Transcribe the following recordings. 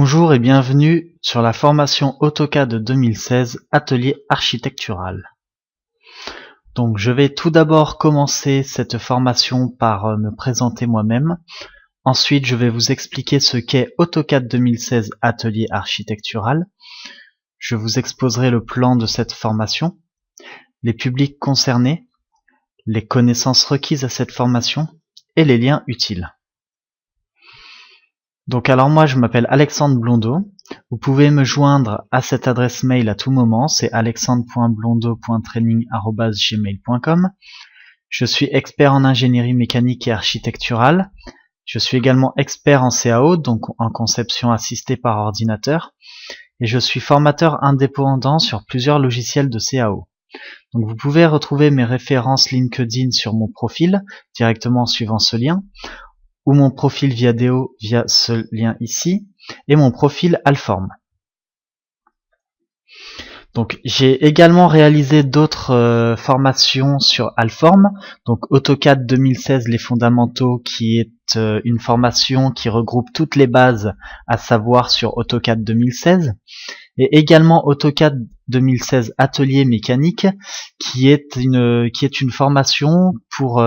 Bonjour et bienvenue sur la formation AutoCAD 2016 Atelier architectural. Donc je vais tout d'abord commencer cette formation par me présenter moi-même. Ensuite je vais vous expliquer ce qu'est AutoCAD 2016 Atelier architectural. Je vous exposerai le plan de cette formation, les publics concernés, les connaissances requises à cette formation et les liens utiles. Donc alors moi je m'appelle Alexandre Blondeau, vous pouvez me joindre à cette adresse mail à tout moment, c'est alexandre.blondeau.training@gmail.com. Je suis expert en ingénierie mécanique et architecturale, je suis également expert en CAO, donc en conception assistée par ordinateur, et je suis formateur indépendant sur plusieurs logiciels de CAO. Donc vous pouvez retrouver mes références LinkedIn sur mon profil, directement en suivant ce lien, ou mon profil Viadeo via ce lien ici, et mon profil Alform. Donc j'ai également réalisé d'autres formations sur Alform, donc AutoCAD 2016 les fondamentaux, qui est une formation qui regroupe toutes les bases à savoir sur AutoCAD 2016, et également AutoCAD 2016 Atelier mécanique, qui est une formation pour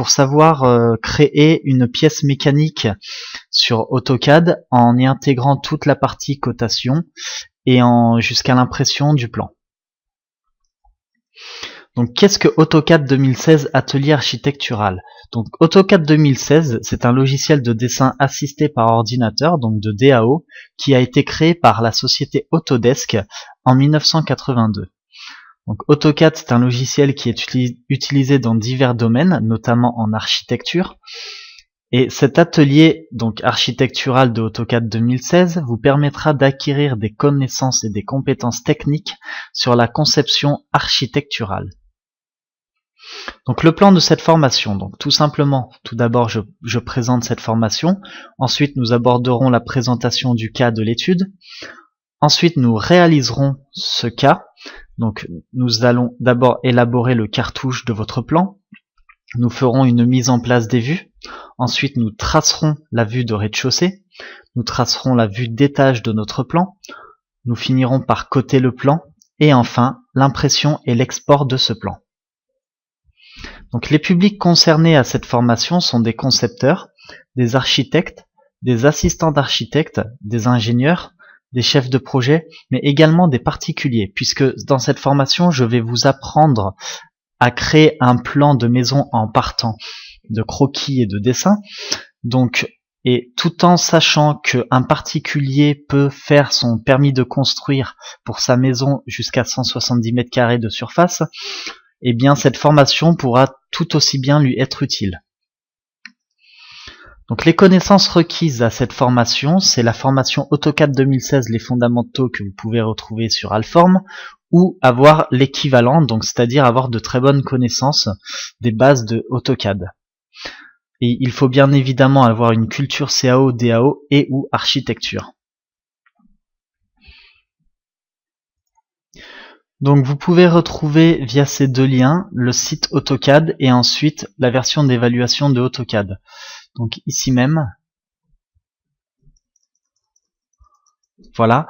savoir créer une pièce mécanique sur AutoCAD en y intégrant toute la partie cotation et jusqu'à l'impression du plan. Donc qu'est-ce que AutoCAD 2016 Atelier architectural? Donc AutoCAD 2016, c'est un logiciel de dessin assisté par ordinateur, donc de DAO, qui a été créé par la société Autodesk en 1982. Donc AutoCAD, c'est un logiciel qui est utilisé dans divers domaines, notamment en architecture. Et cet atelier donc architectural de AutoCAD 2016 vous permettra d'acquérir des connaissances et des compétences techniques sur la conception architecturale. Donc le plan de cette formation, donc tout simplement, tout d'abord je présente cette formation, ensuite nous aborderons la présentation du cas de l'étude, ensuite nous réaliserons ce cas, donc nous allons d'abord élaborer le cartouche de votre plan, nous ferons une mise en place des vues, ensuite nous tracerons la vue de rez-de-chaussée, nous tracerons la vue d'étage de notre plan, nous finirons par coter le plan, et enfin l'impression et l'export de ce plan. Donc les publics concernés à cette formation sont des concepteurs, des architectes, des assistants d'architectes, des ingénieurs, des chefs de projet, mais également des particuliers, puisque dans cette formation, je vais vous apprendre à créer un plan de maison en partant de croquis et de dessins, donc, et tout en sachant qu'un particulier peut faire son permis de construire pour sa maison jusqu'à 170 mètres carrés de surface, eh bien cette formation pourra tout aussi bien lui être utile. Donc les connaissances requises à cette formation, c'est la formation AutoCAD 2016 les fondamentaux que vous pouvez retrouver sur Alform, ou avoir l'équivalent, donc c'est-à-dire avoir de très bonnes connaissances des bases de AutoCAD. Et il faut bien évidemment avoir une culture CAO, DAO et ou architecture. Donc vous pouvez retrouver via ces deux liens le site AutoCAD et ensuite la version d'évaluation de AutoCAD. Donc ici même. Voilà.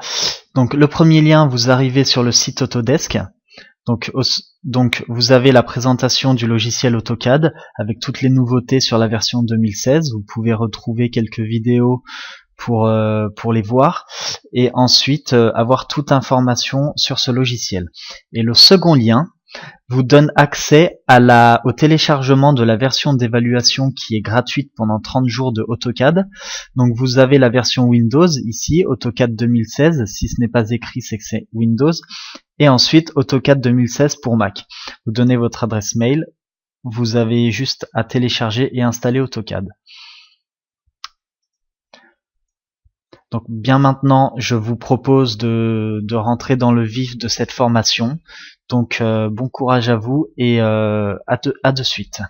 Donc le premier lien, vous arrivez sur le site Autodesk. Donc vous avez la présentation du logiciel AutoCAD avec toutes les nouveautés sur la version 2016. Vous pouvez retrouver quelques vidéos pour les voir et ensuite avoir toute information sur ce logiciel. Et le second lien vous donne accès au téléchargement de la version d'évaluation qui est gratuite pendant 30 jours de AutoCAD. Donc vous avez la version Windows ici, AutoCAD 2016, si ce n'est pas écrit c'est que c'est Windows, et ensuite AutoCAD 2016 pour Mac. Vous donnez votre adresse mail, vous avez juste à télécharger et installer AutoCAD. Donc bien maintenant, je vous propose de rentrer dans le vif de cette formation. Donc bon courage à vous et à de suite.